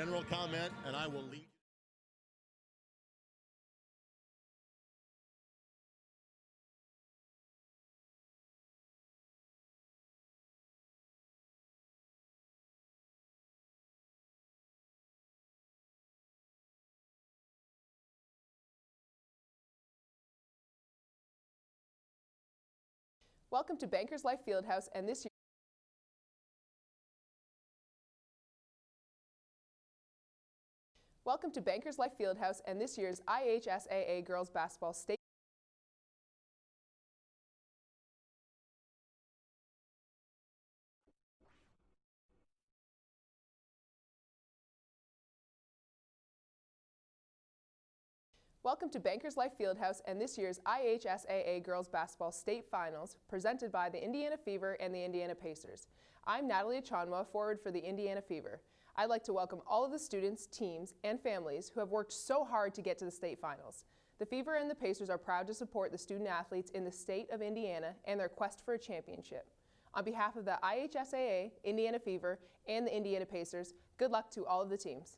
General comment, and I will lead. Welcome to Bankers Life Fieldhouse and this year. Welcome to Bankers Life Fieldhouse and this year's IHSAA Girls Basketball State. Welcome to Bankers Life Fieldhouse and this year's IHSAA Girls Basketball State Finals, presented by the Indiana Fever and the Indiana Pacers. I'm Natalie Achonwa, forward for the Indiana Fever. I'd like to welcome all of the students, teams, and families who have worked so hard to get to the state finals. The Fever and the Pacers are proud to support the student athletes in the state of Indiana and their quest for a championship. On behalf of the IHSAA, Indiana Fever, and the Indiana Pacers, good luck to all of the teams.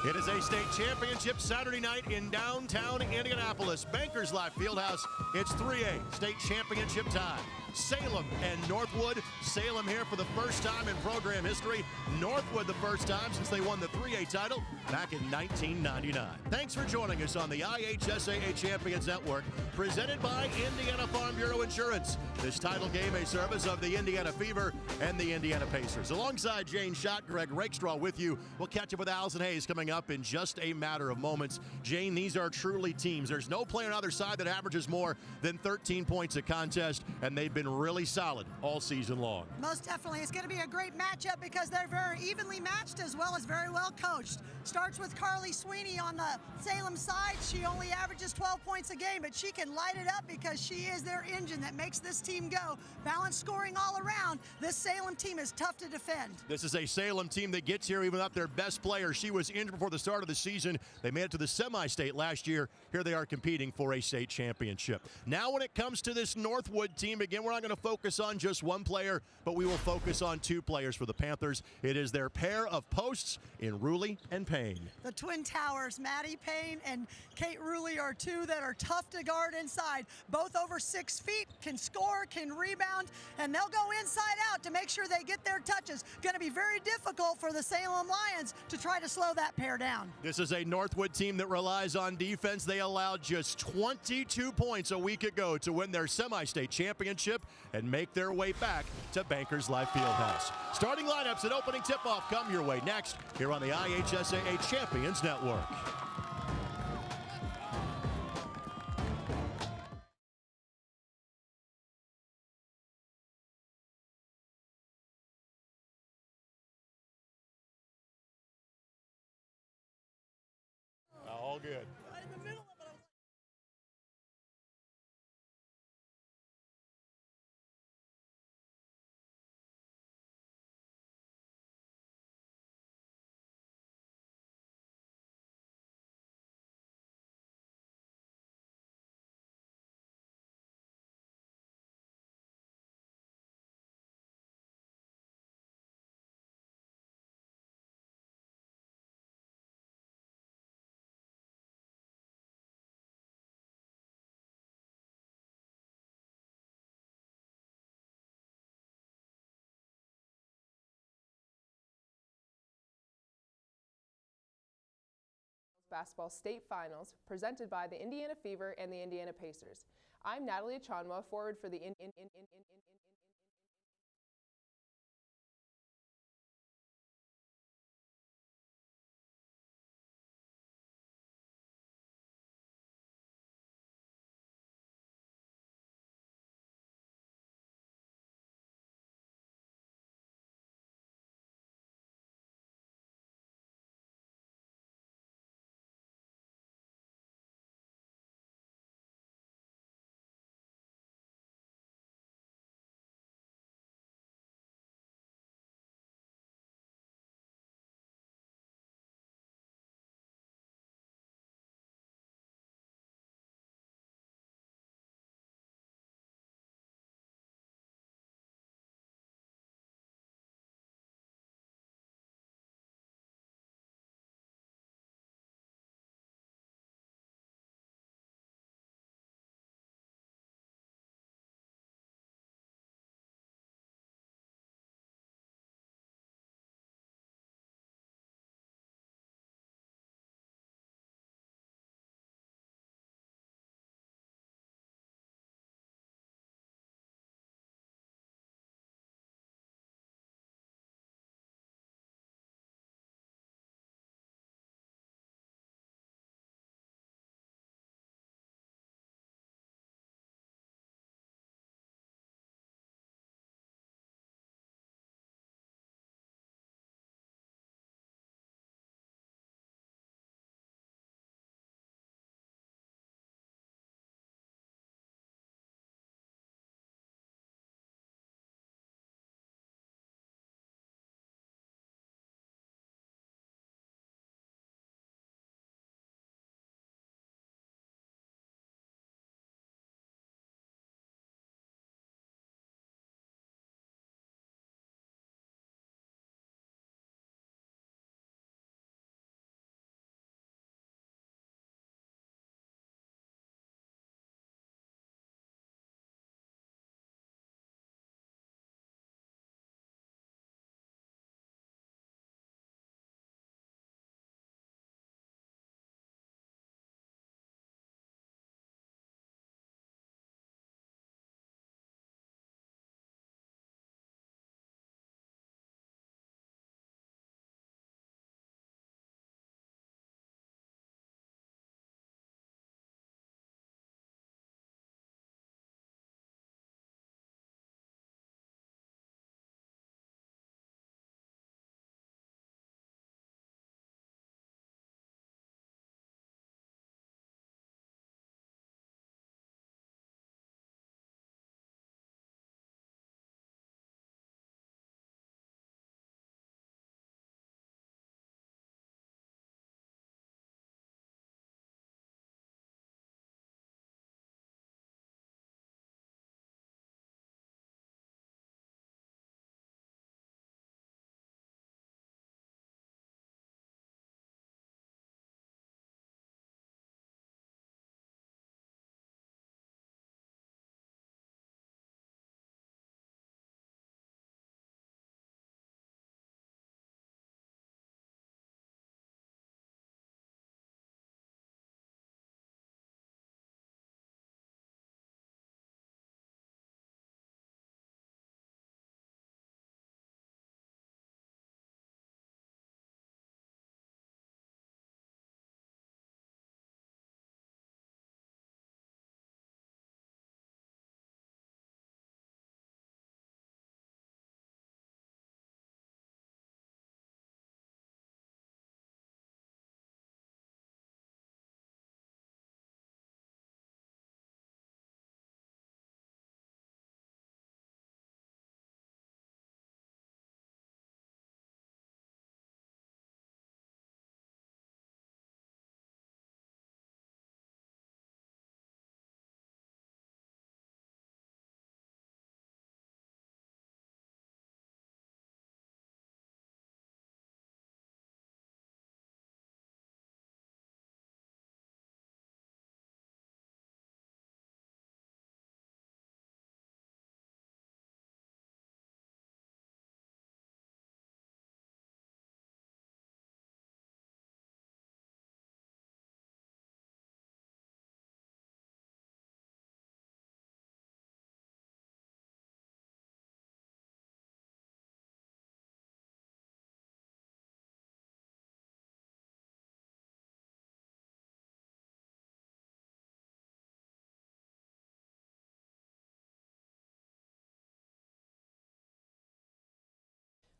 It is a state championship Saturday night in downtown Indianapolis. Bankers Life Fieldhouse. It's 3A state championship time. Salem and Northwood. Salem here for the first time in program history. Northwood the first time since they won the 3A title back in 1999. Thanks for joining us on the IHSAA Champions Network, presented by Indiana Farm Bureau Insurance. This title game a service of the Indiana Fever and the Indiana Pacers. Alongside Jane Schott, Greg Rakestraw with you. We'll catch up with Allison Hayes coming up in just a matter of moments. Jane, these are truly teams. There's no player on either side that averages more than 13 points a contest, and they've been really solid all season long. Most definitely. It's going to be a great matchup because they're very evenly matched as well as very well coached. Starts with Carly Sweeney on the Salem side. She only averages 12 points a game, but she can light it up because she is their engine that makes this team go. Balanced scoring all around. This Salem team is tough to defend. This is a Salem team that gets here even without their best player. She was injured before the start of the season. They made it to the semi-state last year. Here they are competing for a state championship. Now when it comes to this Northwood team, again, we're not going to focus on just one player, but we will focus on two players for the Panthers. It is their pair of posts in Ruley and Payne. The Twin Towers, Maddie Payne and Kate Ruley, are two that are tough to guard inside. Both over 6 feet, can score, can rebound, and they'll go inside out to make sure they get their touches. Going to be very difficult for the Salem Lions to try to slow that pair down. This is a Northwood team that relies on defense. They allowed just 22 points a week ago to win their semi-state championship and make their way back to Bankers Life Fieldhouse. Starting lineups and opening tip-off come your way next here on the IHSAA Champions Network. All good. Basketball State Finals, presented by the Indiana Fever and the Indiana Pacers. I'm Natalie Achonwa, forward for the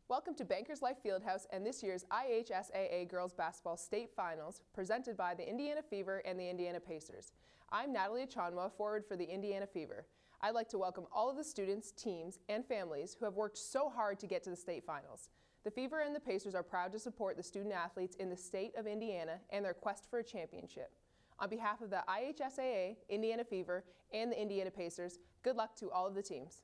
Welcome to Bankers Life Fieldhouse and this year's IHSAA Girls Basketball State Finals, presented by the Indiana Fever and the Indiana Pacers. I'm Natalie Chanwa, forward for the Indiana Fever. I'd like to welcome all of the students, teams, and families who have worked so hard to get to the state finals. The Fever and the Pacers are proud to support the student athletes in the state of Indiana and their quest for a championship. On behalf of the IHSAA, Indiana Fever, and the Indiana Pacers, good luck to all of the teams.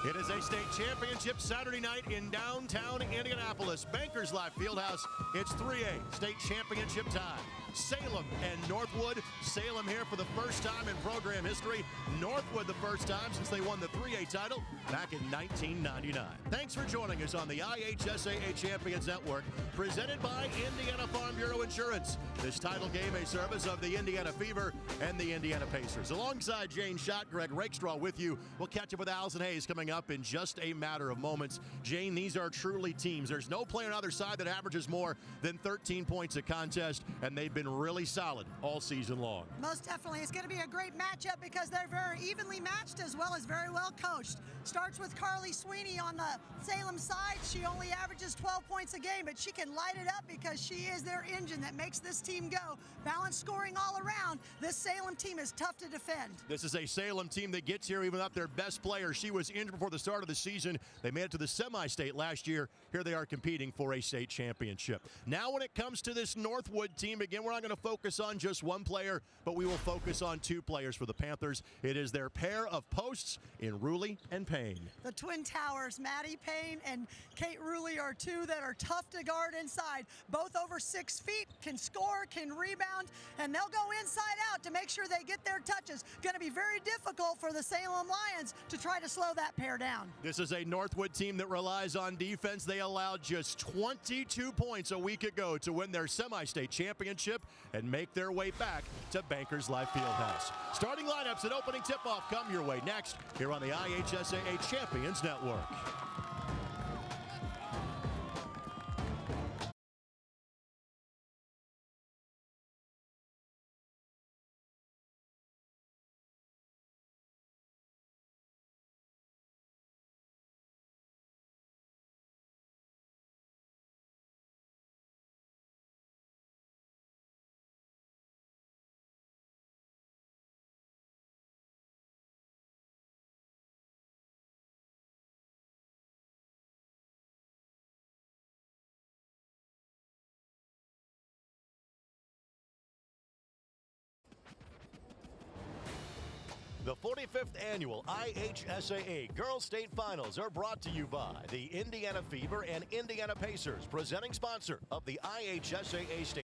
It is a state championship Saturday night in downtown Indianapolis. Bankers Life Fieldhouse. It's 3A state championship time. Salem and Northwood. Salem here for the first time in program history. Northwood the first time since they won the 3A title back in 1999. Thanks for joining us on the IHSAA Champions Network, presented by Indiana Farm Bureau Insurance. This title game a service of the Indiana Fever and the Indiana Pacers. Alongside Jane Schott, Greg Rakestraw with you. We'll catch up with Allison Hayes coming up in just a matter of moments. Jane, these are truly teams. There's no player on either side that averages more than 13 points a contest, and they've been really solid all season long. Most definitely. It's going to be a great matchup because they're very evenly matched as well as very well coached. Starts with Carly Sweeney on the Salem side. She only averages 12 points a game, but she can light it up because she is their engine that makes this team go. Balanced scoring all around. This Salem team is tough to defend. This is a Salem team that gets here even up their best player. She was injured before the start of the season. They made it to the semi-state last year. Here they are competing for a state championship. Now when it comes to this Northwood team, again, we're not going to focus on just one player, but we will focus on two players for the Panthers. It is their pair of posts in Ruley and Payne. The Twin Towers, Maddie Payne and Kate Ruley, are two that are tough to guard inside. Both over 6 feet, can score, can rebound, and they'll go inside out to make sure they get their touches. Going to be very difficult for the Salem Lions to try to slow that pair down. This is a Northwood team that relies on defense. They allowed just 22 points a week ago to win their semi-state championship and make their way back to Bankers Life Fieldhouse. Starting lineups and opening tip-off come your way next here on the IHSAA Champions Network. The 45th annual IHSAA Girls State Finals are brought to you by the Indiana Fever and Indiana Pacers, presenting sponsor of the IHSAA State.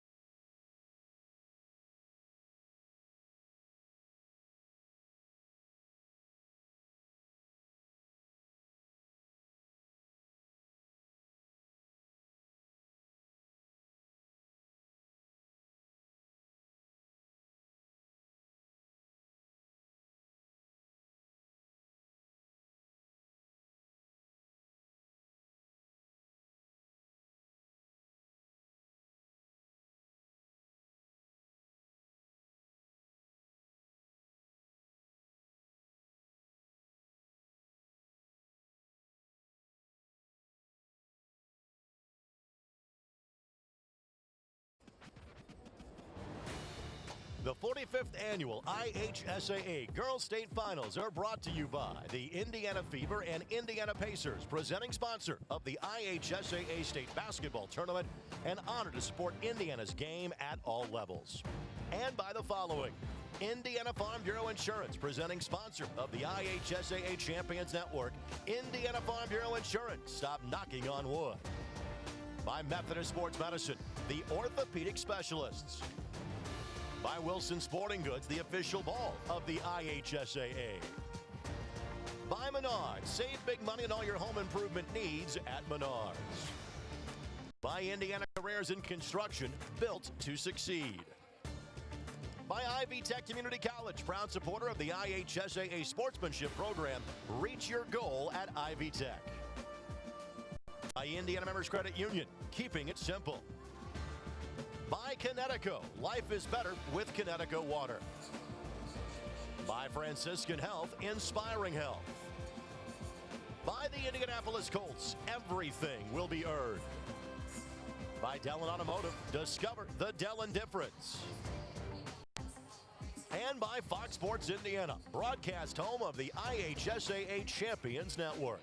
The 45th annual IHSAA Girls State Finals are brought to you by the Indiana Fever and Indiana Pacers, presenting sponsor of the IHSAA State Basketball Tournament, and honored to support Indiana's game at all levels. And by the following: Indiana Farm Bureau Insurance, presenting sponsor of the IHSAA Champions Network. Indiana Farm Bureau Insurance, stop knocking on wood. By Methodist Sports Medicine, the orthopedic specialists. By Wilson Sporting Goods, the official ball of the IHSAA. By Menards. Save big money on all your home improvement needs at Menards. By Indiana Careers in Construction, built to succeed. By Ivy Tech Community College, proud supporter of the IHSAA Sportsmanship Program. Reach your goal at Ivy Tech. By Indiana Members Credit Union, keeping it simple. By Connecticut, life is better with Connecticut water. By Franciscan Health, inspiring health. By the Indianapolis Colts, everything will be earned. By Dellin Automotive, discover the Dellin difference. And by Fox Sports Indiana, broadcast home of the IHSAA Champions Network.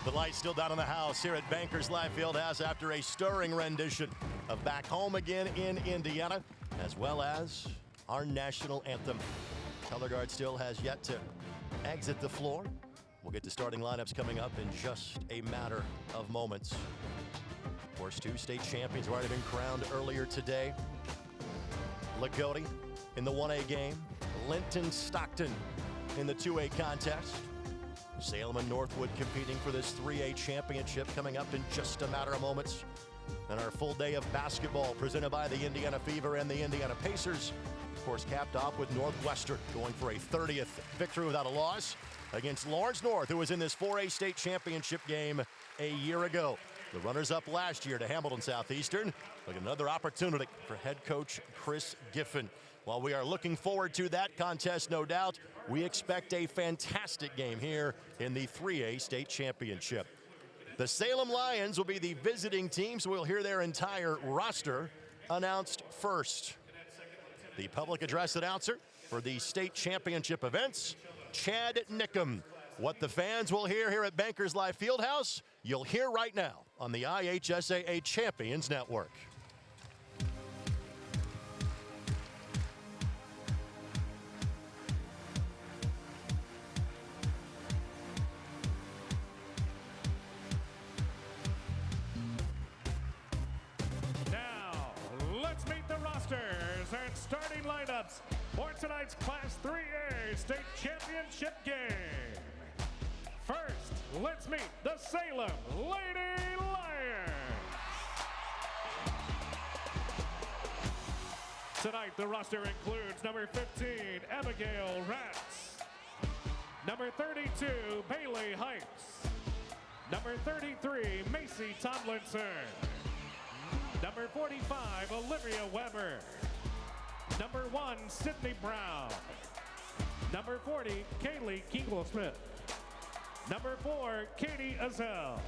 The lights still down in the house here at Bankers Life Fieldhouse after a stirring rendition of Back Home Again in Indiana, as well as our national anthem. Color Guard still has yet to exit the floor. We'll get to starting lineups coming up in just a matter of moments. Of course, two state champions have already been crowned earlier today. Lagodi in the 1A game, Linton Stockton in the 2A contest. Salem and Northwood competing for this 3A championship coming up in just a matter of moments. And our full day of basketball presented by the Indiana Fever and the Indiana Pacers. Of course, capped off with Northwestern going for a 30th victory without a loss against Lawrence North, who was in this 4A state championship game a year ago. The runners-up last year to Hamilton Southeastern. Look, another opportunity for head coach Chris Giffen. While we are looking forward to that contest, no doubt, we expect a fantastic game here in the 3A state championship. The Salem Lions will be the visiting team, so we'll hear their entire roster announced first. The public address announcer for the state championship events, Chad Nickham. What the fans will hear here at Bankers Life Fieldhouse, you'll hear right now on the IHSAA Champions Network. And starting lineups for tonight's Class 3A State Championship game. First, let's meet the Salem Lady Lions. Tonight, the roster includes number 15, Abigail Ratz, number 32, Bailey Heights, number 33, Macy Tomlinson, number 45, Olivia Weber, number 1, Sydney Brown, number 40, Kaylee Kingle-Smith, number 4, Katie Azell,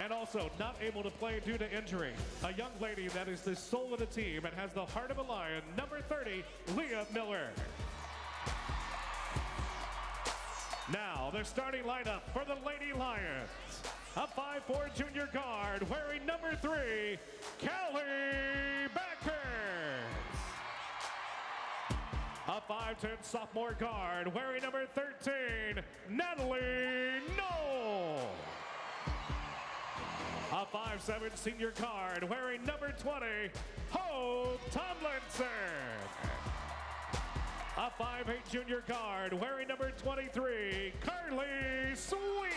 and also not able to play due to injury, a young lady that is the soul of the team and has the heart of a lion, number 30, Lea Miller. Now, the starting lineup for the Lady Lions. A 5'4" junior guard wearing number 3, Callie Backers. A 5'10" sophomore guard wearing number 13, Natalie Knoll. A 5'7" senior guard wearing number 20, Hope Tomlinson. A 5'8" junior guard wearing number 23, Carly Sweeney.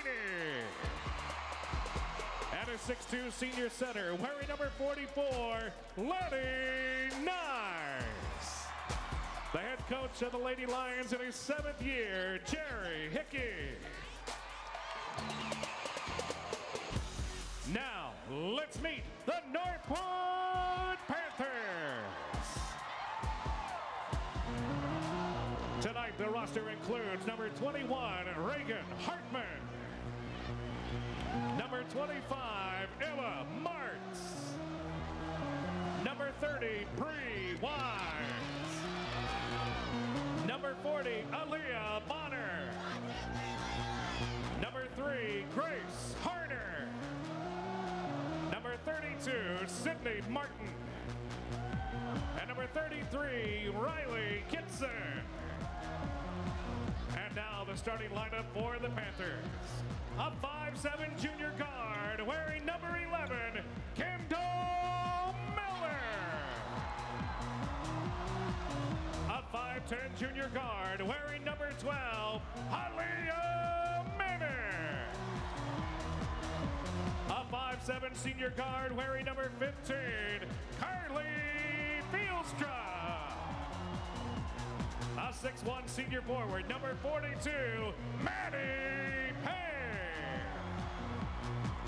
And a 6'2" senior center wearing number 44, Letty Nice. The head coach of the Lady Lions in his 7th year, Jerry Hickey. Now, let's meet the Northwood Panthers. Tonight, the roster includes number 21, Reagan Hartman. Number 25, Emma Martz. Number 30, Bree Wise. Number 40, Aaliyah Bonner. Number 3, Grace Harder. Number 32, Sydney Martin. And number 33, Riley Kitson. And now the starting lineup for the Panthers. A 5'7" junior guard wearing number 11, Kendall Miller. A 5'10" junior guard wearing number 12, Lea Miller. A 5'7" senior guard wearing number 15, Carly Fieldstra. A 6'1" senior forward, number 42, Maddie Payne.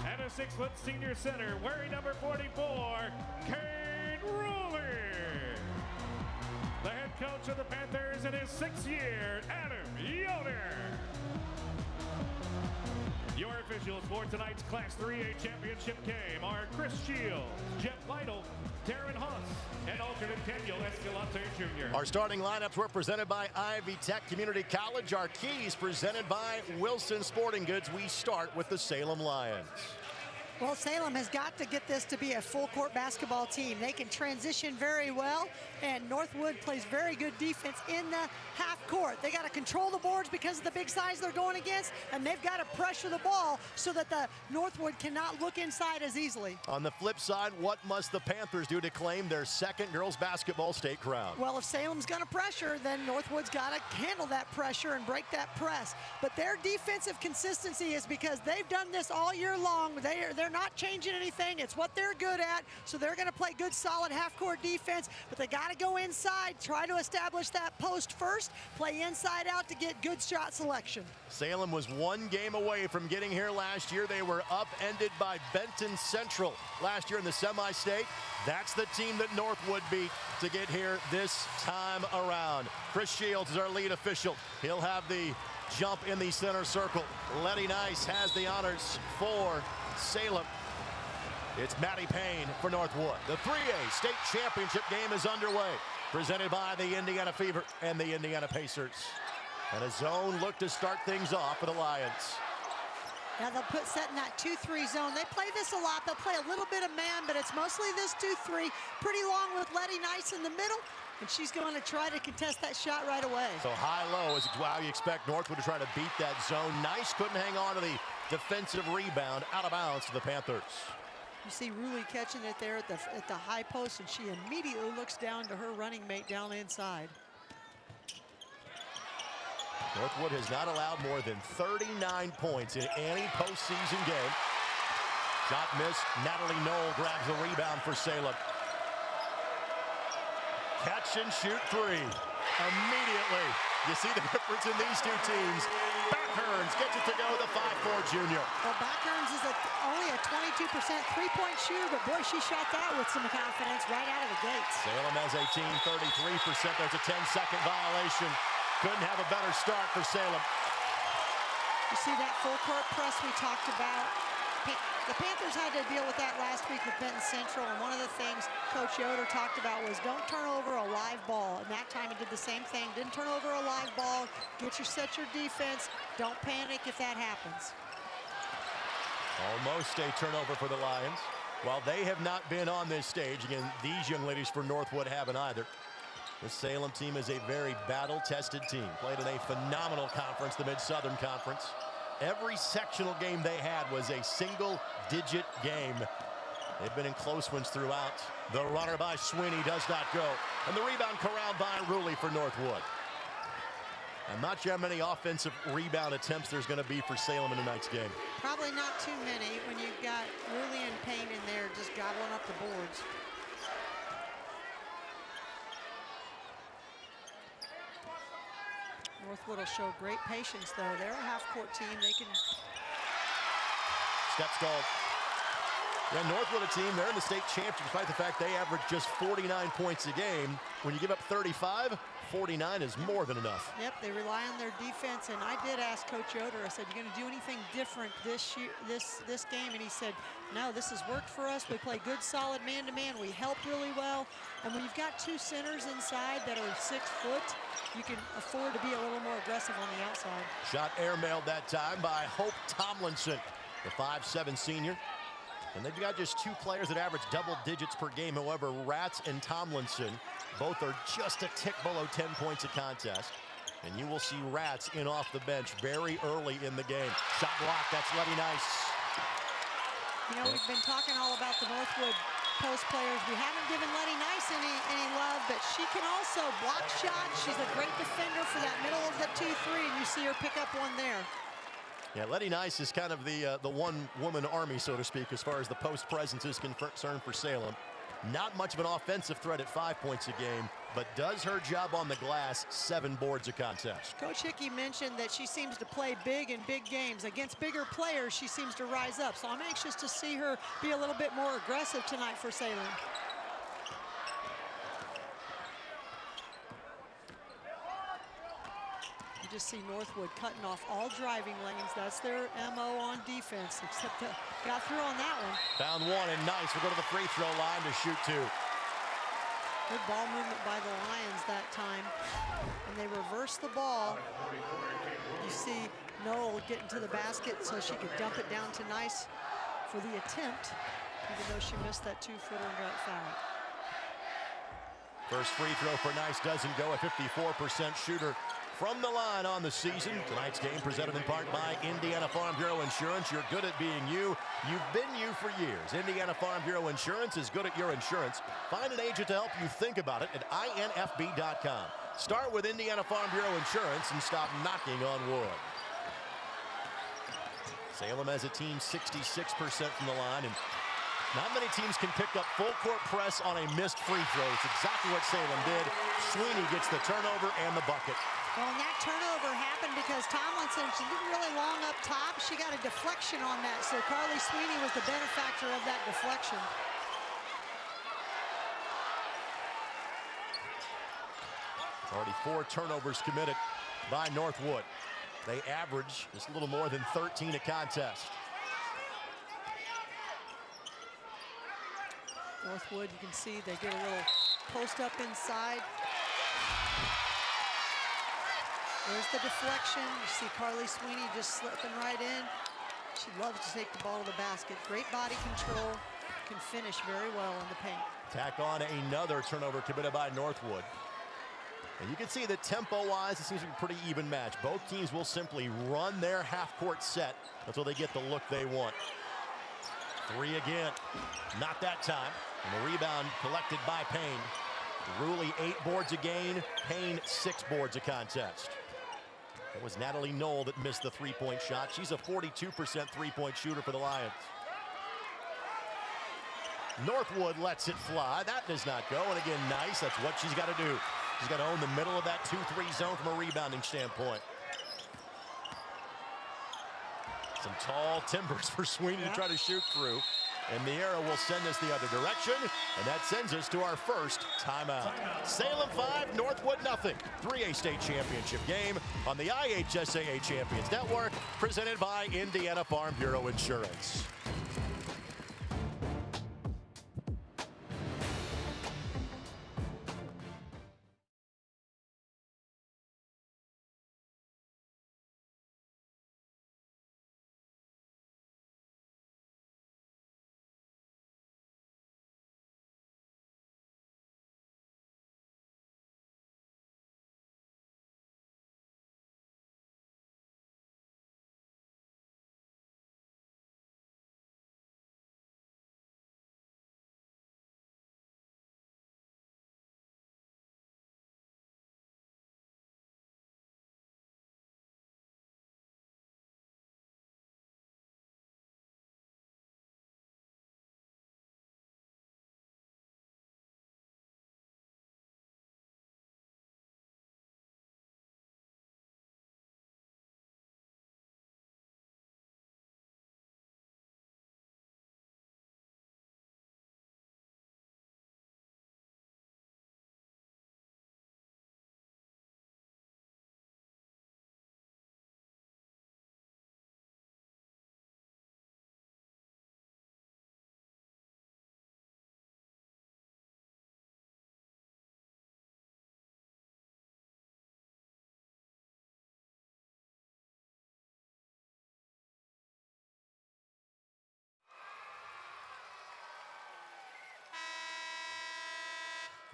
And a 6' senior center wearing number 44, Kate Ruley. The head coach of the Panthers in his 6th year, Adam Yoder. Your officials for tonight's Class 3A championship game are Chris Shields, Jeff Lytle, Darren Haas, and alternate Daniel Escalante Jr. Our starting lineups were presented by Ivy Tech Community College. Our keys presented by Wilson Sporting Goods. We start with the Salem Lions. Well, Salem has got to get this to be a full-court basketball team. They can transition very well, and Northwood plays very good defense in the half court. They got to control the boards because of the big size they're going against, and they've got to pressure the ball so that the Northwood cannot look inside as easily. On the flip side, what must the Panthers do to claim their 2nd girls basketball state crown? Well, if Salem's going to pressure, then Northwood's got to handle that pressure and break that press. But their defensive consistency is because they've done this all year long. They're not changing anything. It's what they're good at, so they're going to play good, solid half-court defense, but they got to go inside, try to establish that post first, play inside out to get good shot selection. Salem was 1 game away from getting here last year. They were upended by Benton Central last year in the semi-state. That's the team that Northwood beat to get here this time around. Chris Shields is our lead official. He'll have the jump in the center circle. Letty Nice has the honors for Salem. It's Maddie Payne for Northwood. The 3A state championship game is underway, presented by the Indiana Fever and the Indiana Pacers. And a zone look to start things off for the Lions. Now they'll set in that 2-3 zone. They play this a lot. They'll play a little bit of man, but it's mostly this 2-3. Pretty long with Letty Nice in the middle, and she's going to try to contest that shot right away. So high-low is how you expect Northwood to try to beat that zone. Nice couldn't hang on to the defensive rebound, out of bounds to the Panthers. You see Ruley catching it there at the high post, and she immediately looks down to her running mate down inside. Northwood has not allowed more than 39 points in any postseason game. Shot missed. Natalie Knoll grabs the rebound for Salem. Catch and shoot 3. Immediately. You see the difference in these two teams. Backhurns gets it to go, the 5'4" junior. Well, Backhurns is only a 22% three-point shooter, but boy, she shot that with some confidence right out of the gates. Salem has a team 33%. There's a 10-second violation. Couldn't have a better start for Salem. You see that full court press we talked about. The Panthers had to deal with that last week with Benton Central, and one of the things Coach Yoder talked about was don't turn over a live ball. And that time he did the same thing. Didn't turn over a live ball. Set your defense. Don't panic if that happens. Almost a turnover for the Lions. While they have not been on this stage, again, these young ladies for Northwood haven't either. The Salem team is a very battle-tested team. Played in a phenomenal conference, the Mid-Southern Conference. Every sectional game they had was a single-digit game. They've been in close ones throughout. The runner by Sweeney does not go. And the rebound corralled by Ruley for Northwood. I'm not sure how many offensive rebound attempts there's going to be for Salem in tonight's game. Probably not too many when you've got Ruley and Payne in there just gobbling up the boards. Northwood will show great patience, though. They're a half-court team. They can... Steps called. Yeah, Northwood, a team, they're in the state championship, despite the fact they average just 49 points a game. When you give up 35, 49 is more than enough. Yep, they rely on their defense, and I did ask Coach Yoder, I said, you going to do anything different this year, this game? And he said, no, this has worked for us. We play good, solid man-to-man. We help really well. And when you've got two centers inside that are 6 foot, you can afford to be a little more aggressive on the outside. Shot airmailed that time by Hope Tomlinson, the 5'7" senior. And they've got just 2 players that average double digits per game. However, Ratz and Tomlinson both are just a tick below 10 points a contest. And you will see Ratz in off the bench very early in the game. Shot block, that's Letty Nice. You know, we've been talking all about the Northwood post players. We haven't given Letty Nice any love, but she can also block shots. She's a great defender for that middle of the 2-3, and you see her pick up one there. Yeah, Letty Nice is kind of the one-woman army, so to speak, as far as the post presence is concerned for Salem. Not much of an offensive threat at 5 points a game, but does her job on the glass, 7 boards a contest. Coach Hickey mentioned that she seems to play big in big games. Against bigger players, she seems to rise up. So I'm anxious to see her be a little bit more aggressive tonight for Salem. You just see Northwood cutting off all driving lanes. That's their MO on defense, except got through on that one. Found one, and Nice will go to the free throw line to shoot 2. Good ball movement by the Lions that time. And they reverse the ball. You see Noel getting to the basket so she could dump it down to Nice for the attempt, even though she missed that 2-footer and got fouled. First free throw for Nice doesn't go, a 54% shooter from the line on the season. Tonight's game presented in part by Indiana Farm Bureau Insurance. You're good at being you. You've been you for years. Indiana Farm Bureau Insurance is good at your insurance. Find an agent to help you think about it at infb.com. Start with Indiana Farm Bureau Insurance and stop knocking on wood. Salem as a team 66% from the line, and not many teams can pick up full court press on a missed free throw. It's exactly what Salem did. Sweeney gets the turnover and the bucket. Well, and that turnover happened because Tomlinson, she didn't really long up top. She got a deflection on that, so Carly Sweeney was the benefactor of that deflection. Already 4 turnovers committed by Northwood. They average just a little more than 13 a contest. Northwood, you can see they get a little post up inside. There's the deflection. You see Carly Sweeney just slipping right in. She loves to take the ball to the basket. Great body control. Can finish very well in the paint. Tack on another turnover committed by Northwood. And you can see that tempo-wise, it seems to be a pretty even match. Both teams will simply run their half-court set until they get the look they want. 3 again. Not that time. And the rebound collected by Payne. Ruley 8 boards a game. Payne 6 boards a contest. It was Natalie Knoll that missed the 3-point shot. She's a 42% 3-point shooter for the Lions. Northwood lets it fly. That does not go. And again, Nice. That's what she's got to do. She's got to own the middle of that 2-3 zone from a rebounding standpoint. Some tall timbers for Sweeney to try to shoot through. And the arrow will send us the other direction, and that sends us to our first timeout. Salem 5, Northwood nothing. 3A state championship game on the IHSAA Champions Network, presented by Indiana Farm Bureau Insurance.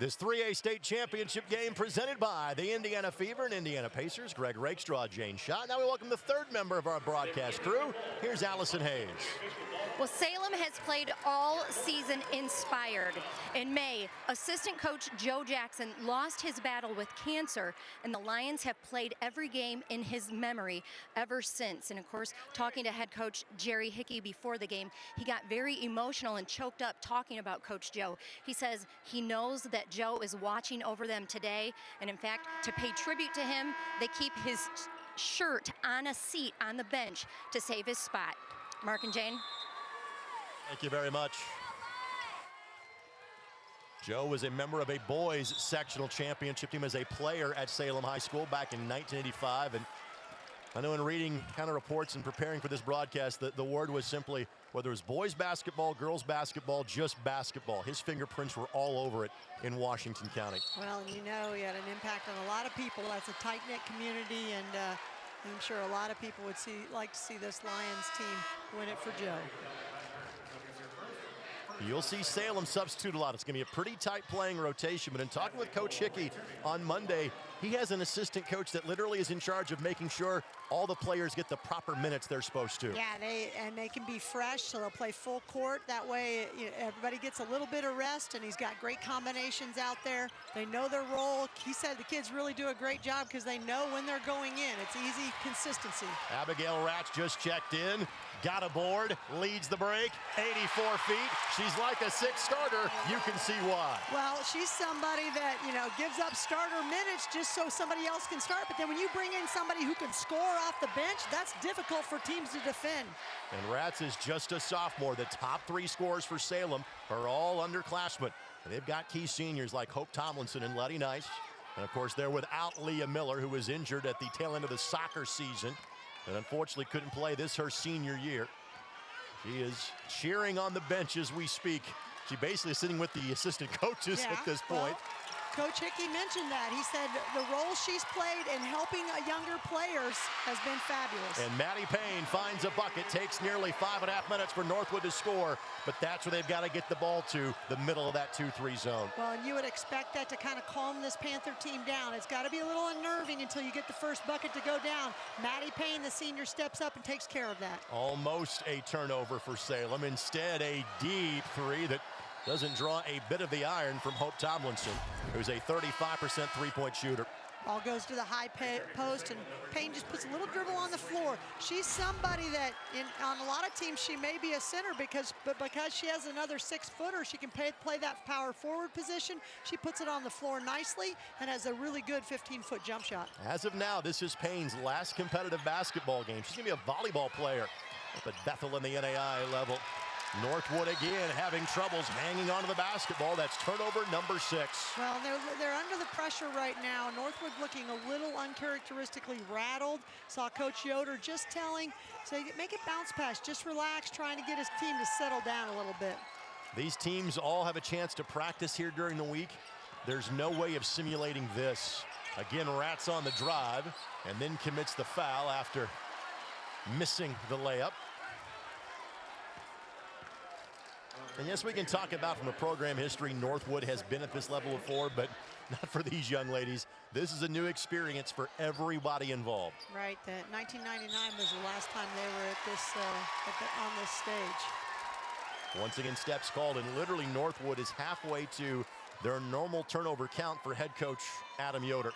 This 3A state championship game presented by the Indiana Fever and Indiana Pacers. Greg Rakestraw, Jane Schott. Now we welcome the third member of our broadcast crew. Here's Allison Hayes. Well, Salem has played all season inspired. In May, assistant coach Joe Jackson lost his battle with cancer, and the Lions have played every game in his memory ever since. And of course, talking to head coach Jerry Hickey before the game, he got very emotional and choked up talking about Coach Joe. He says he knows that Joe is watching over them today, and in fact, to pay tribute to him, they keep his shirt on a seat on the bench to save his spot. Mark and Jane. Thank you very much. Joe was a member of a boys sectional championship team as a player at Salem High School back in 1985. And I know in reading kind of reports and preparing for this broadcast that the word was simply, whether it was boys basketball, girls basketball, just basketball. His fingerprints were all over it in Washington County. Well, you know, he had an impact on a lot of people. That's a tight-knit community, and I'm sure a lot of people would like to see this Lions team win it for Joe. You'll see Salem substitute a lot. It's going to be a pretty tight playing rotation, but in talking with Coach Hickey on Monday, he has an assistant coach that literally is in charge of making sure all the players get the proper minutes they're supposed to. Yeah, they can be fresh, so they'll play full court. That way, everybody gets a little bit of rest, and he's got great combinations out there. They know their role. He said the kids really do a great job because they know when they're going in. It's easy consistency. Abigail Ratz just checked in, got a board, leads the break, 84 feet. She's like a sixth starter. You can see why. Well, she's somebody that, gives up starter minutes just so somebody else can start. But then when you bring in somebody who can score off the bench, that's difficult for teams to defend. And Ratz is just a sophomore. The top three scorers for Salem are all underclassmen. And they've got key seniors like Hope Tomlinson and Letty Nice. And of course, they're without Lea Miller, who was injured at the tail end of the soccer season and unfortunately couldn't play this her senior year. She is cheering on the bench as we speak. She basically is sitting with the assistant coaches at this point. Well, Coach Hickey mentioned that. He said the role she's played in helping younger players has been fabulous. And Maddie Payne finds a bucket, takes nearly 5.5 minutes for Northwood to score, but that's where they've got to get the ball to, the middle of that 2-3 zone. Well, and you would expect that to kind of calm this Panther team down. It's got to be a little unnerving until you get the first bucket to go down. Maddie Payne, the senior, steps up and takes care of that. Almost a turnover for Salem. Instead, a deep three that doesn't draw a bit of the iron from Hope Tomlinson, who's a 35% three-point shooter. Ball goes to the high post, and Payne just puts a little dribble on the floor. She's somebody that, on a lot of teams, she may be a center, but because she has another 6-footer, she can play that power forward position. She puts it on the floor nicely and has a really good 15-foot jump shot. As of now, this is Payne's last competitive basketball game. She's going to be a volleyball player up at Bethel in the NAI level. Northwood again having troubles hanging onto the basketball. That's turnover number 6. Well, they're under the pressure right now. Northwood looking a little uncharacteristically rattled. Saw Coach Yoder just say make it bounce pass, just relax, trying to get his team to settle down a little bit. These teams all have a chance to practice here during the week. There's no way of simulating this. Again, Ratz on the drive and then commits the foul after missing the layup. And yes, we can talk about from a program history, Northwood has been at this level before, but not for these young ladies. This is a new experience for everybody involved. Right, 1999 was the last time they were at this on this stage. Once again, steps called, and literally Northwood is halfway to their normal turnover count for head coach Adam Yoder.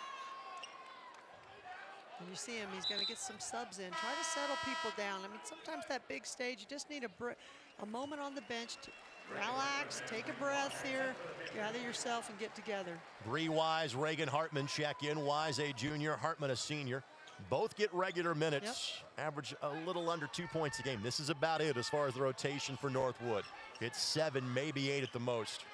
When you see him, he's going to get some subs in. Try to settle people down. I mean, sometimes that big stage, you just need a moment on the bench to relax, take a breath here, gather yourself, and get together. Bree Wise, Reagan Hartman check in. Wise a junior, Hartman a senior. Both get regular minutes, average a little under 2 points a game. This is about it as far as the rotation for Northwood. It's 7, maybe 8 at the most.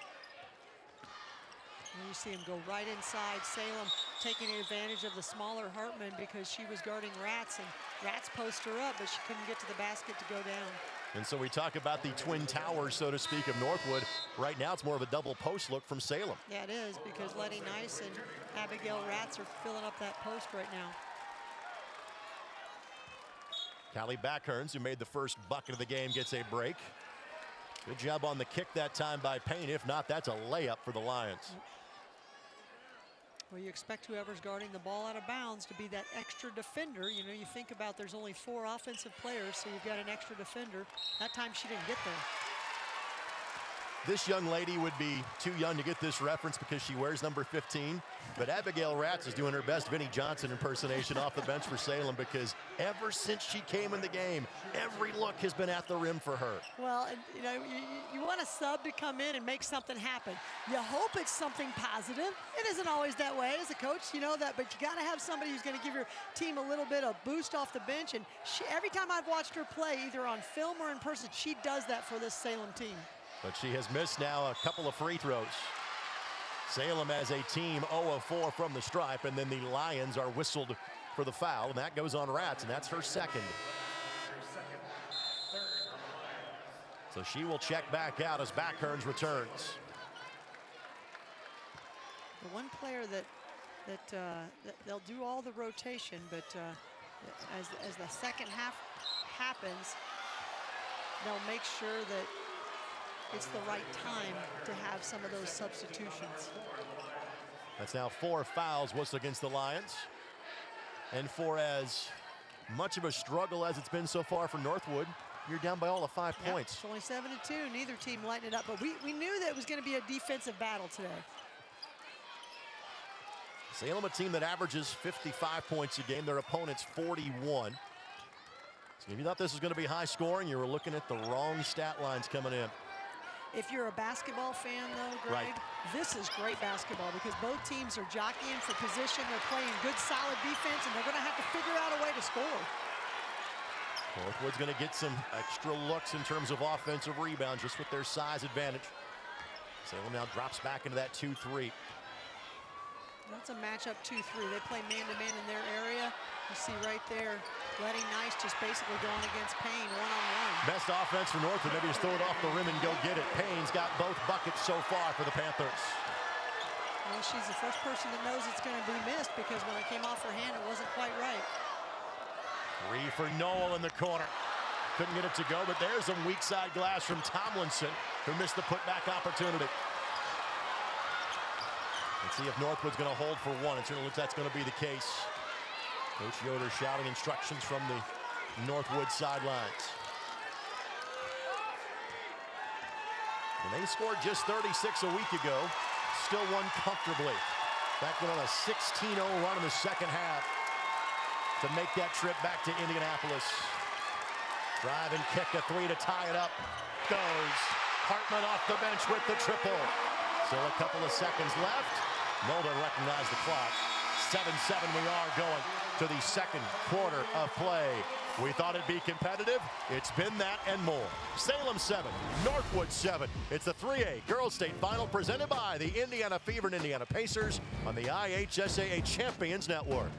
And you see him go right inside. Salem taking advantage of the smaller Hartman because she was guarding Ratz, and Ratz posted her up, but she couldn't get to the basket to go down. And so we talk about the twin towers, so to speak, of Northwood. Right now, it's more of a double post look from Salem. Yeah, it is, because Letty Nice and Abigail Ratz are filling up that post right now. Callie Backherns, who made the first bucket of the game, gets a break. Good job on the kick that time by Payne. If not, that's a layup for the Lions. Well, you expect whoever's guarding the ball out of bounds to be that extra defender. You know, you think about there's only 4 offensive players, so you've got an extra defender. That time she didn't get there. This young lady would be too young to get this reference because she wears number 15. But Abigail Ratz is doing her best Vinnie Johnson impersonation off the bench for Salem, because ever since she came in the game, every look has been at the rim for her. Well, you know, you want a sub to come in and make something happen. You hope it's something positive. It isn't always that way as a coach, you know that, but you got to have somebody who's going to give your team a little bit of boost off the bench. And every time I've watched her play, either on film or in person, she does that for this Salem team. But she has missed now a couple of free throws. Salem as a team 0 of 4 from the stripe, and then the Lions are whistled for the foul, and that goes on Ratz, and that's her second. So she will check back out as Backherns returns. The one player that they'll do all the rotation, but as the second half happens, they'll make sure that it's the right time to have some of those substitutions. That's now 4 fouls whistled against the Lions. And for as much of a struggle as it's been so far for Northwood, you're down by all of 5 points. It's only 7-2. Neither team lightened it up, but we knew that it was going to be a defensive battle today. Salem, a team that averages 55 points a game, their opponent's 41. So if you thought this was going to be high scoring, you were looking at the wrong stat lines coming in. If you're a basketball fan, though, Greg, this is great basketball because both teams are jockeying for position. They're playing good, solid defense, and they're going to have to figure out a way to score. Northwood's going to get some extra looks in terms of offensive rebounds just with their size advantage. Salem now drops back into that 2-3. That's a matchup 2-3. They play man-to-man in their area. You see right there, Letting Nice just basically going against Payne one-on-one. Best offense for Northwood. Maybe just throw it off the rim and go get it. Payne's got both buckets so far for the Panthers. Well, she's the first person that knows it's going to be missed because when it came off her hand, it wasn't quite right. 3 for Noel in the corner. Couldn't get it to go, but there's some weak side glass from Tomlinson, who missed the putback opportunity. Let's see if Northwood's going to hold for one. It certainly looks that's going to be the case. Coach Yoder shouting instructions from the Northwood sidelines. And they scored just 36 a week ago. Still won comfortably. Back went on a 16-0 run in the second half to make that trip back to Indianapolis. Drive and kick, a 3 to tie it up. Goes. Hartman off the bench with the triple. Still a couple of seconds left. Mulder recognized the clock. 7-7 we are going to the second quarter of play. We thought it'd be competitive. It's been that and more. Salem 7, Northwood 7. It's the 3A Girls State Final presented by the Indiana Fever and Indiana Pacers on the IHSAA Champions Network.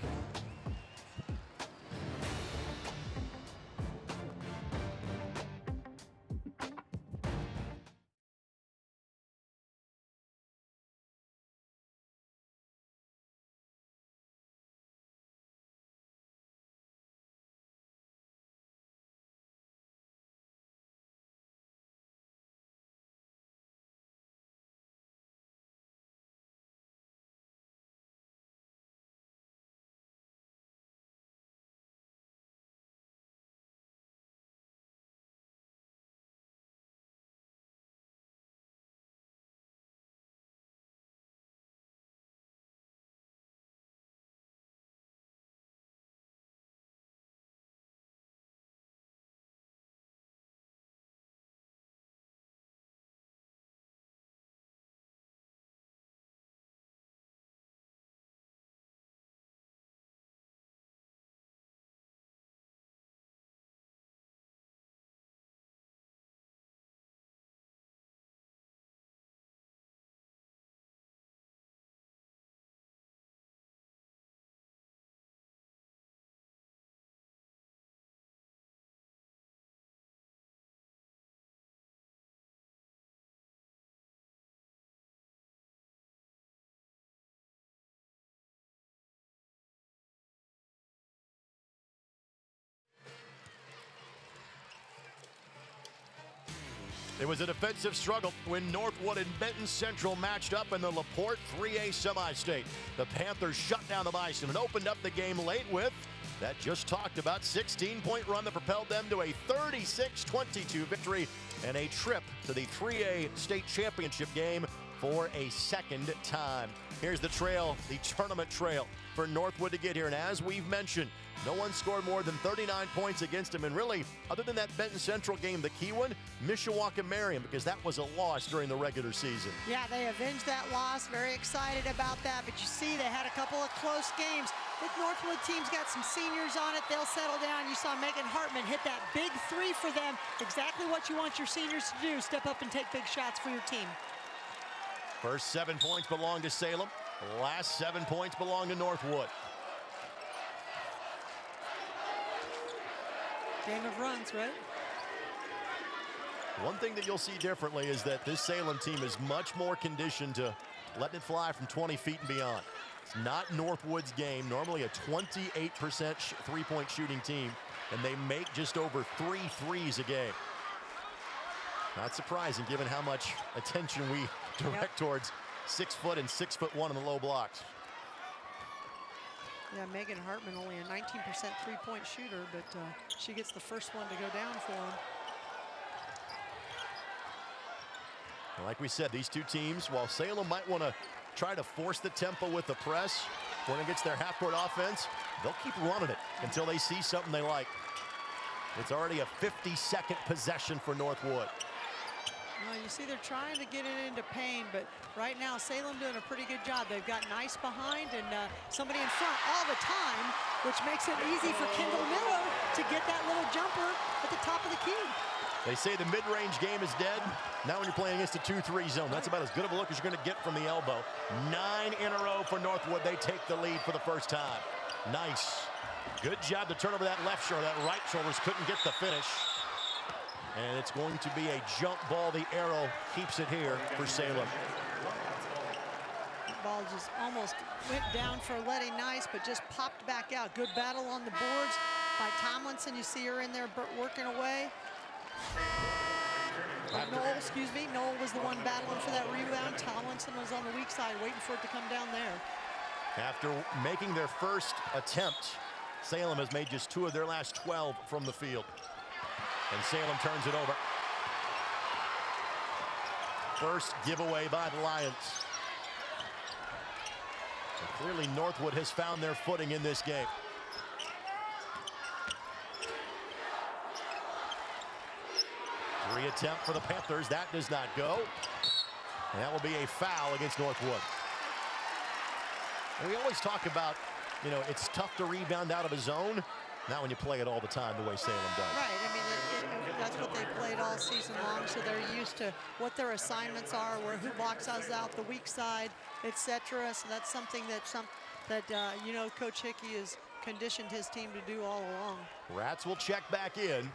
It was a defensive struggle when Northwood and Benton Central matched up in the LaPorte 3A semi-state. The Panthers shut down the Bison and opened up the game late with that just talked about 16-point run that propelled them to a 36-22 victory and a trip to the 3A state championship game for a second time. Here's the trail, the tournament trail for Northwood to get here. And as we've mentioned, no one scored more than 39 points against them. And really, other than that Benton Central game, the key one, Mishawaka-Marion, because that was a loss during the regular season. Yeah, they avenged that loss. Very excited about that. But you see, they had a couple of close games. The Northwood team's got some seniors on it. They'll settle down. You saw Megan Hartman hit that big three for them. Exactly what you want your seniors to do. Step up and take big shots for your team. First 7 points belong to Salem. The last 7 points belong to Northwood. Game of runs, right? One thing that you'll see differently is that this Salem team is much more conditioned to letting it fly from 20 feet and beyond. It's not Northwood's game. Normally a 28% three-point shooting team, and they make just over 3 threes a game. Not surprising given how much attention we direct towards 6 foot and 6'1" in the low blocks. Yeah, Megan Hartman only a 19% three-point shooter, but she gets the first one to go down for them. Like we said, these two teams, while Salem might want to try to force the tempo with the press when it gets their half-court offense, they'll keep running it until they see something they like. It's already a 50-second possession for Northwood. Well, you see they're trying to get it into pain, but right now Salem doing a pretty good job. They've got nice behind and somebody in front all the time, which makes it easy for Kendall Miller to get that little jumper at the top of the key. They say the mid-range game is dead. Now when you're playing against a 2-3 zone, that's about as good of a look as you're going to get from the elbow. 9 in a row for Northwood. They take the lead for the first time. Nice. Good job to turn over that left shoulder. That right shoulder's couldn't get the finish. And it's going to be a jump ball. The arrow keeps it here for Salem. The ball just almost went down for Letty Nice, but just popped back out. Good battle on the boards by Tomlinson. You see her in there working away. Noel was the one battling for that rebound. Tomlinson was on the weak side waiting for it to come down there. After making their first attempt, Salem has made just 2 of their last 12 from the field. And Salem turns it over. First giveaway by the Lions. And clearly Northwood has found their footing in this game. Three attempt for the Panthers. That does not go. And that will be a foul against Northwood. And we always talk about, you know, it's tough to rebound out of a zone. Not when you play it all the time the way Salem does. Right, I mean, that's what they played all season long, so they're used to what their assignments are, who blocks us out, the weak side, etc. So that's something that you know, Coach Hickey has conditioned his team to do all along. Rats will check back in.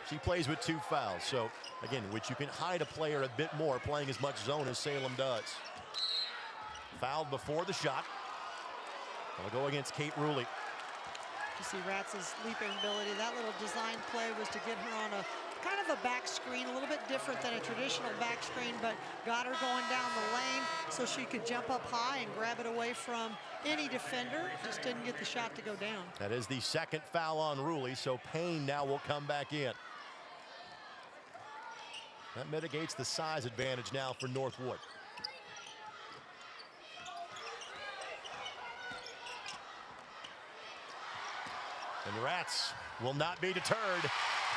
She plays with 2 fouls, so again, which you can hide a player a bit more playing as much zone as Salem does. Fouled before the shot. They'll go against Kate Ruley. You see Rats' leaping ability. That little design play was to get her on a kind of a back screen, a little bit different than a traditional back screen, but got her going down the lane so she could jump up high and grab it away from any defender. Just didn't get the shot to go down. That is the second foul on Ruley, so Payne now will come back in. That mitigates the size advantage now for Northwood. And Rats will not be deterred.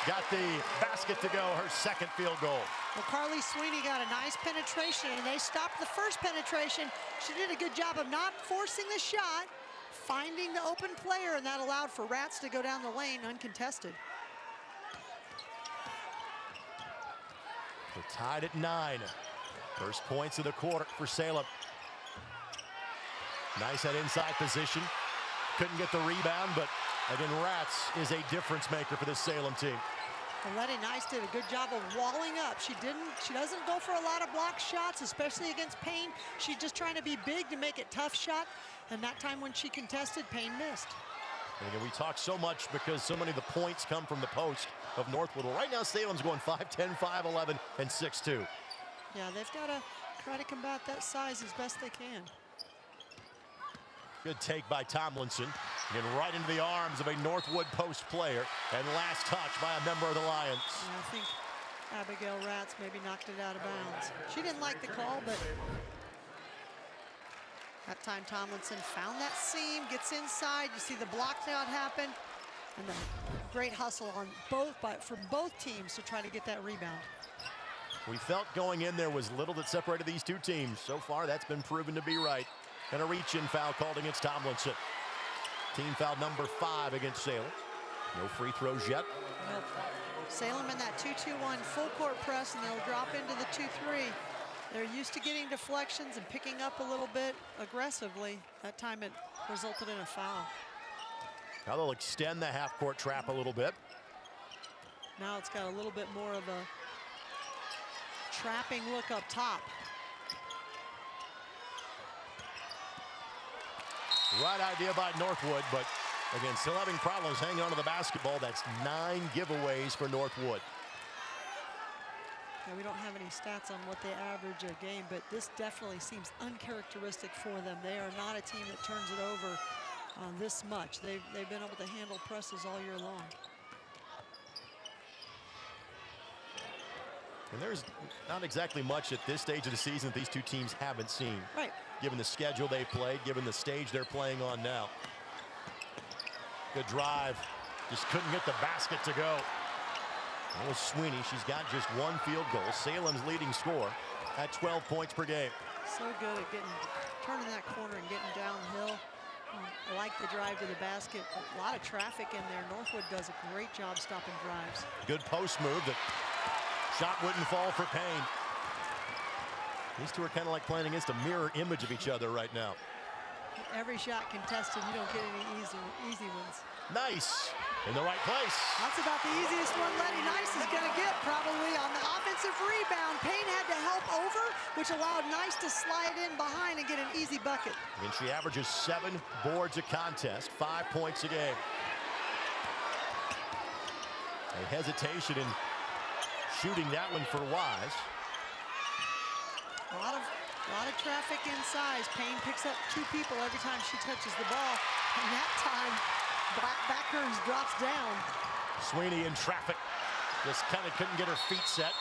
Got the basket to go, her second field goal. Well, Carly Sweeney got a nice penetration, and they stopped the first penetration. She did a good job of not forcing the shot, finding the open player, and that allowed for Rats to go down the lane uncontested. We're tied at 9. First points of the quarter for Salem. Nice at inside position. Couldn't get the rebound, but again, Rats is a difference maker for this Salem team. And Letty Nice did a good job of walling up. She doesn't go for a lot of block shots, especially against Payne. She's just trying to be big to make it tough shot. And that time when she contested, Payne missed. And again, we talk so much because so many of the points come from the post of Northwood. Well, right now, Salem's going 5-10, 5-11, and 6-2. Yeah, they've got to try to combat that size as best they can. Good take by Tomlinson. And right into the arms of a Northwood post player. And last touch by a member of the Lions. Yeah, I think Abigail Ratz maybe knocked it out of bounds. She didn't like the call, but that time Tomlinson found that seam, gets inside. You see the block out happen. And the great hustle on from both teams to try to get that rebound. We felt going in there was little that separated these two teams. So far, that's been proven to be right. And a reach-in foul called against Tomlinson. Team foul number 5 against Salem. No free throws yet. Nope. Salem in that 2-2-1 full court press, and they'll drop into the 2-3. They're used to getting deflections and picking up a little bit aggressively. That time it resulted in a foul. Now they'll extend the half-court trap a little bit. Now it's got a little bit more of a trapping look up top. Right idea by Northwood, but again, still having problems hanging on to the basketball. That's 9 giveaways for Northwood. Yeah, we don't have any stats on what they average a game, but this definitely seems uncharacteristic for them. They are not a team that turns it over this much. They've been able to handle presses all year long. And there's not exactly much at this stage of the season that these two teams haven't seen. Right. Given the schedule they played, given the stage they're playing on now. Good drive. Just couldn't get the basket to go. That was Sweeney. She's got just 1 field goal. Salem's leading scorer at 12 points per game. So good at turning that corner and getting downhill. I like the drive to the basket. A lot of traffic in there. Northwood does a great job stopping drives. Good post move. That shot wouldn't fall for Payne. These two are kind of like playing against a mirror image of each other right now. Every shot contested. You don't get any easy ones. Nice. In the right place. That's about the easiest one Letty Nice is going to get probably on the offensive rebound. Payne had to help over, which allowed Nice to slide in behind and get an easy bucket. And she averages 7 boards a contest, 5 points a game. A hesitation in shooting that one for Wise. A lot of traffic inside. Payne picks up 2 people every time she touches the ball. And that time, Backhurst drops down. Sweeney in traffic. Just kind of couldn't get her feet set.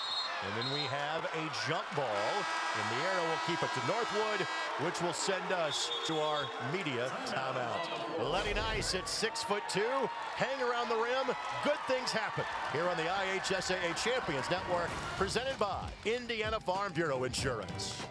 And then we have a jump ball. And the arrow will keep it to Northwood, which will send us to our media timeout. Letty Nice at 6'2", hang around the rim. Good things happen here on the IHSAA Champions Network, presented by Indiana Farm Bureau Insurance.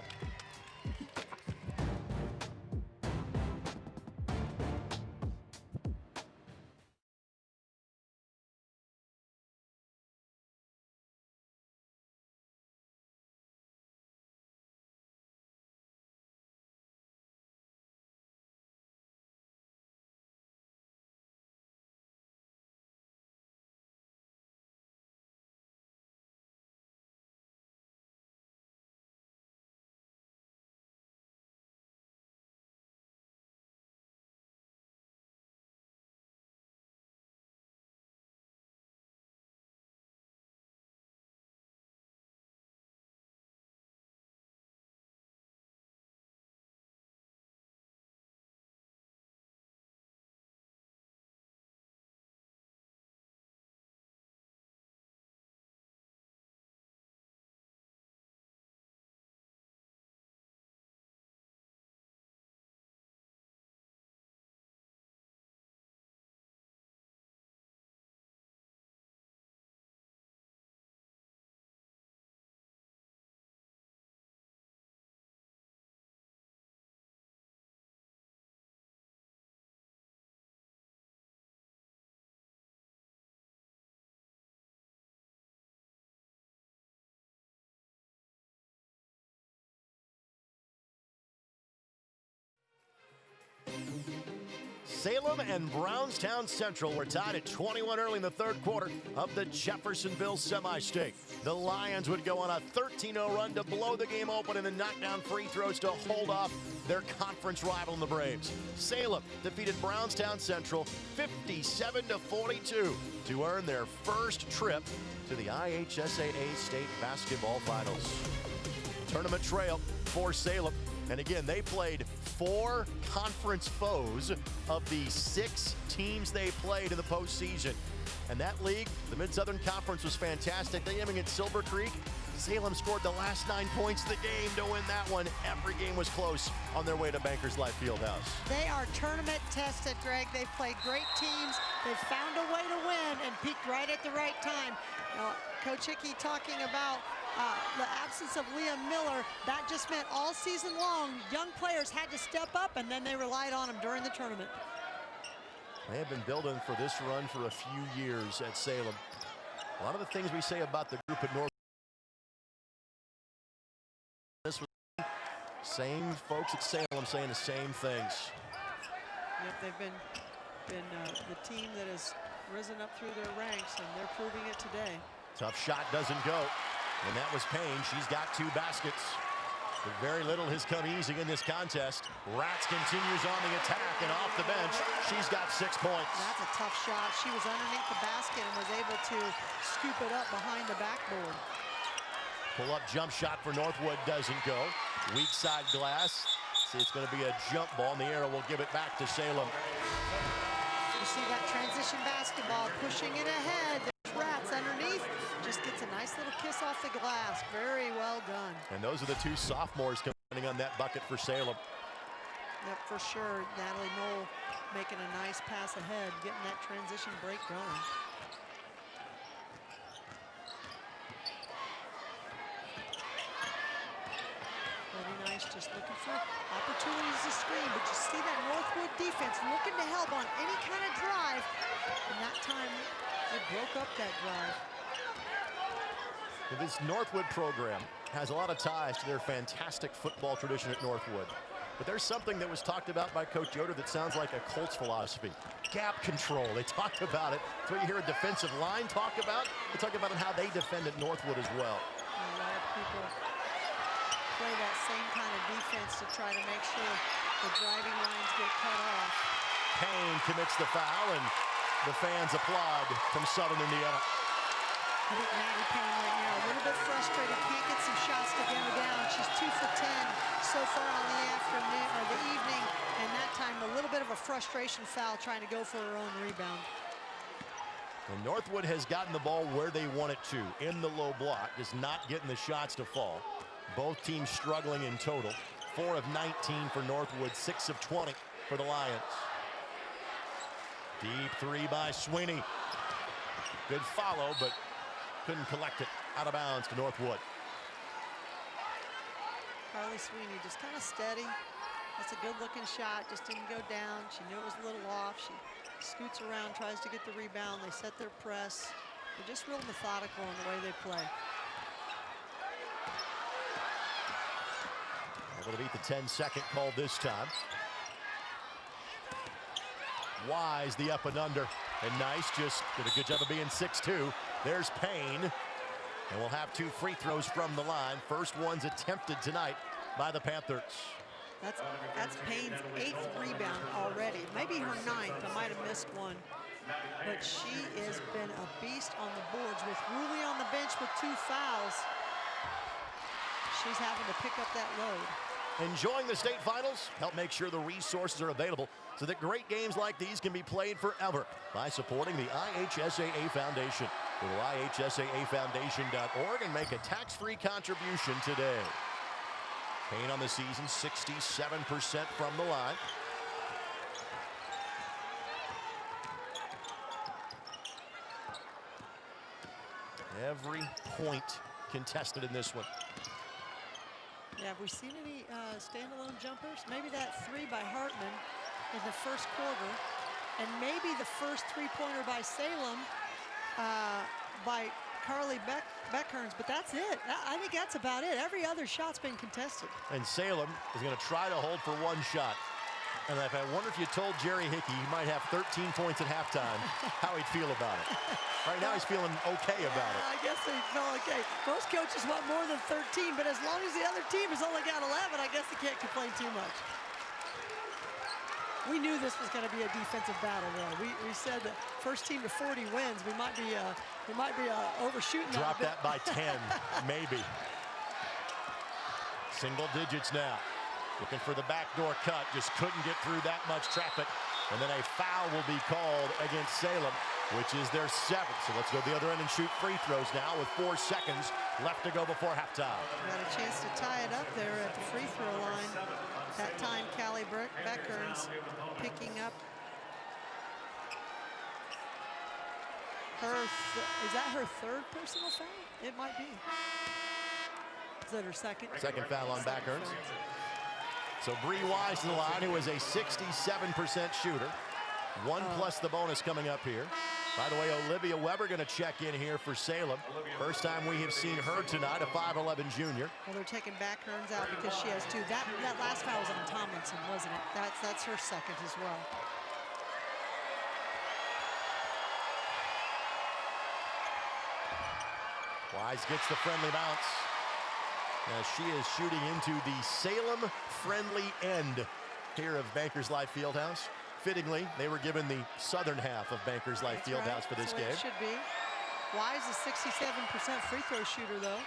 Salem and Brownstown Central were tied at 21 early in the 3rd quarter of the Jeffersonville semi-state. The Lions would go on a 13-0 run to blow the game open and then knock down free throws to hold off their conference rival in the Braves. Salem defeated Brownstown Central 57-42 to earn their first trip to the IHSAA State Basketball Finals. Tournament trail for Salem. And again, they played 4 conference foes of the 6 teams they played in the postseason. And that league, the Mid-Southern Conference, was fantastic. They aiming at Silver Creek. Salem scored the last 9 points of the game to win that one. Every game was close on their way to Bankers Life Fieldhouse. They are tournament tested, Greg. They've played great teams. They've found a way to win and peaked right at the right time. Now, Coach Hickey talking about the absence of Lea Miller. That just meant all season long, young players had to step up, and then they relied on them during the tournament. They have been building for this run for a few years at Salem. A lot of the things we say about the group at North. This was same folks at Salem saying the same things. Yep, they've been the team that has risen up through their ranks, and they're proving it today. Tough shot doesn't go, and that was Payne. She's got 2 baskets. But very little has come easy in this contest. Ratz continues on the attack, and off the bench, she's got 6 points. That's a tough shot. She was underneath the basket and was able to scoop it up behind the backboard. Pull-up jump shot for Northwood doesn't go. Weak side glass. See, it's going to be a jump ball, and the arrow will give it back to Salem. You see that transition basketball pushing it ahead. There's Ratz underneath. Just gets a nice little kiss off the glass. Very well done. And those are the 2 sophomores coming on that bucket for Salem. Yep, for sure. Natalie Knoll making a nice pass ahead, getting that transition break going. Very nice, just looking for opportunities to screen, but you see that Northwood defense looking to help on any kind of drive, and that time they broke up that drive. This Northwood program has a lot of ties to their fantastic football tradition at Northwood. But there's something that was talked about by Coach Yoder that sounds like a Colts philosophy. Gap control. They talk about it. That's what you hear a defensive line talk about. They talk about how they defend at Northwood as well. A lot of people play that same kind of defense to try to make sure the driving lines get cut off. Payne commits the foul, and the fans applaud from Southern Indiana. I think Maddie Payne right now a little bit frustrated, can't get some shots to go down. She's 2 for 10 so far on the afternoon or the evening, and that time a little bit of a frustration foul trying to go for her own rebound. And Northwood has gotten the ball where they want it to, in the low block, just not getting the shots to fall. Both teams struggling in total. 4 of 19 for Northwood, 6 of 20 for the Lions. Deep 3 by Sweeney. Good follow, but couldn't collect it. Out of bounds to Northwood. Carly Sweeney just kind of steady. That's a good looking shot, just didn't go down. She knew it was a little off. She scoots around, tries to get the rebound. They set their press. They're just real methodical in the way they play. Able to beat the 10-second call this time. Wise the up and under, and Nice just did a good job of being 6'2". There's Payne, and we'll have 2 free throws from the line. First one's attempted tonight by the Panthers. That's Payne's 8th rebound already. Maybe her 9th. I might have missed one. But she has been a beast on the boards with Rulli on the bench with 2 fouls. She's having to pick up that load. Enjoying the state finals? Help make sure the resources are available so that great games like these can be played forever by supporting the IHSAA Foundation. Go to ihsaafoundation.org and make a tax-free contribution today. Payne on the season, 67% from the line. Every point contested in this one. Yeah, have we seen any standalone jumpers? Maybe that 3 by Hartman in the first quarter, and maybe the first 3-pointer by Salem by Carly Beckherns, but that's it. I think that's about it. Every other shot's been contested. And Salem is going to try to hold for 1 shot. And I wonder if you told Jerry Hickey he might have 13 points at halftime, how he'd feel about it. Right now he's feeling okay about it. I guess he felt okay. Most coaches want more than 13, but as long as the other team has only got 11, I guess they can't complain too much. We knew this was going to be a defensive battle, though. We said that first team to 40 wins. We might be overshooting that. Drop that by 10, maybe. Single digits now. Looking for the backdoor cut, just couldn't get through that much traffic. And then a foul will be called against Salem, which is their 7th. So let's go the other end and shoot free throws now with 4 seconds left to go before halftime. Got a chance to tie it up there at the free throw line. That time, Callie Beckerns picking up her, is that her 3rd personal foul? It might be. Is that her 2nd? Second foul on Beckerns. So Bree Wise to the line, who is a 67% shooter. 1 plus the bonus coming up here. By the way, Olivia Weber going to check in here for Salem. First time we have seen her tonight, a 5'11 junior. Well, they're taking Beckerns out because she has 2. That last foul was on Tomlinson, wasn't it? That's her 2nd as well. Wise gets the friendly bounce. As she is shooting into the Salem-friendly end here of Bankers Life Fieldhouse. Fittingly, they were given the southern half of Bankers Life Fieldhouse for this game. It should be. Wise is 67% free throw shooter, though.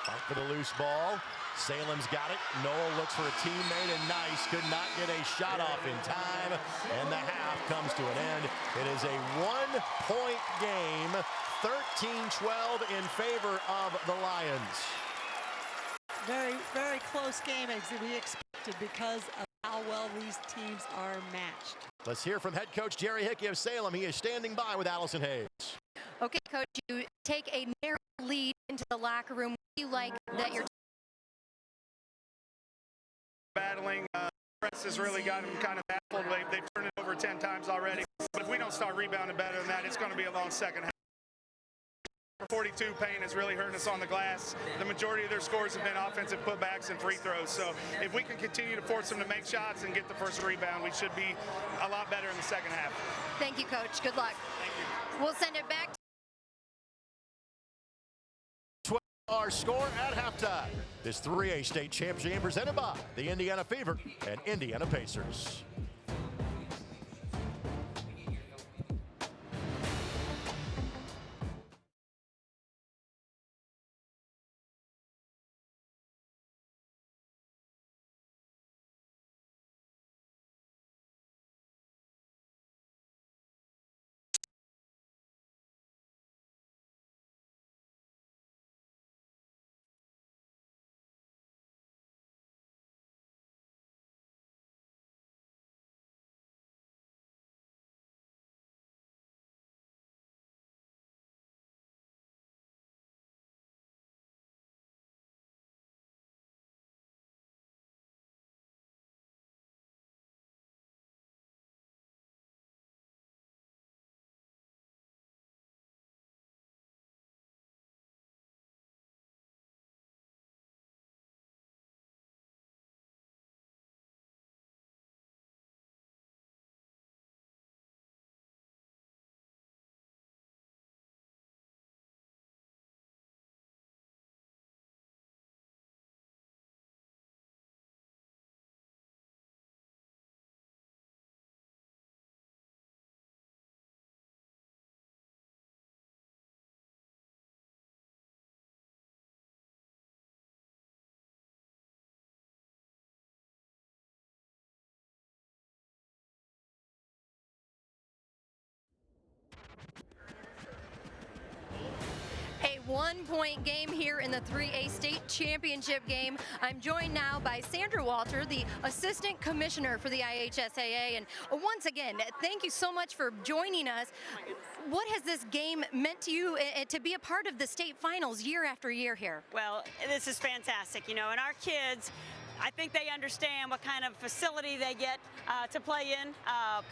Fight for the loose ball. Salem's got it. Noel looks for a teammate, and Nice could not get a shot off in time. And the half comes to an end. It is a 1-point game, 13-12 in favor of the Lions. Very, very close game as we expected because of how well these teams are matched. Let's hear from head coach Jerry Hickey of Salem. He is standing by with Allison Hayes. Okay, Coach, you take a narrow lead into the locker room. What do you like that you're battling? Press has really got them kind of baffled. They've turned it over 10 times already. But if we don't start rebounding better than that, it's going to be a long second half. 42 Payne is really hurting us on the glass. The majority of their scores have been offensive putbacks and free throws. So if we can continue to force them to make shots and get the first rebound, we should be a lot better in the second half. Thank you, Coach. Good luck. Thank you. We'll send it back. 12 our score at halftime. This 3A state championship game presented by the Indiana Fever and Indiana Pacers. A 1-point game here in the 3A state championship game. I'm joined now by Sandra Walter, the assistant commissioner for the IHSAA. And once again, thank you so much for joining us. What has this game meant to you to be a part of the state finals year after year here? Well, this is fantastic, you know, and our kids, I think they understand what kind of facility they get to play in.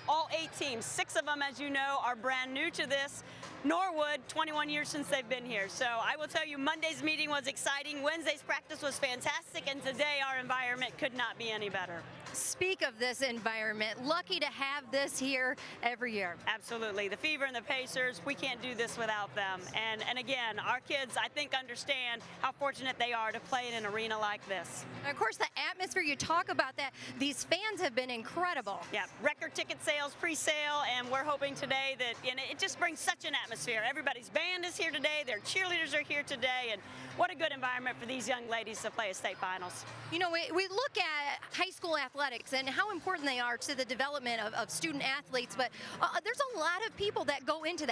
All 8 teams, 6 of them, as you know, are brand new to this. Norwood, 21 years since they've been here. So I will tell you, Monday's meeting was exciting, Wednesday's practice was fantastic, and today our environment could not be any better. Speak of this environment, lucky to have this here every year. Absolutely. The Fever and the Pacers, we can't do this without them. And again, our kids, I think, understand how fortunate they are to play in an arena like this. And of course, the atmosphere, you talk about that, these fans have been incredible. Yeah, record ticket sales, pre-sale, and we're hoping today that, and it just brings such an atmosphere. Everybody's band is here today, their cheerleaders are here today, and what a good environment for these young ladies to play a state finals. You know, we look at high school athletics and how important they are to the development of student athletes, but there's a lot of people that go into that.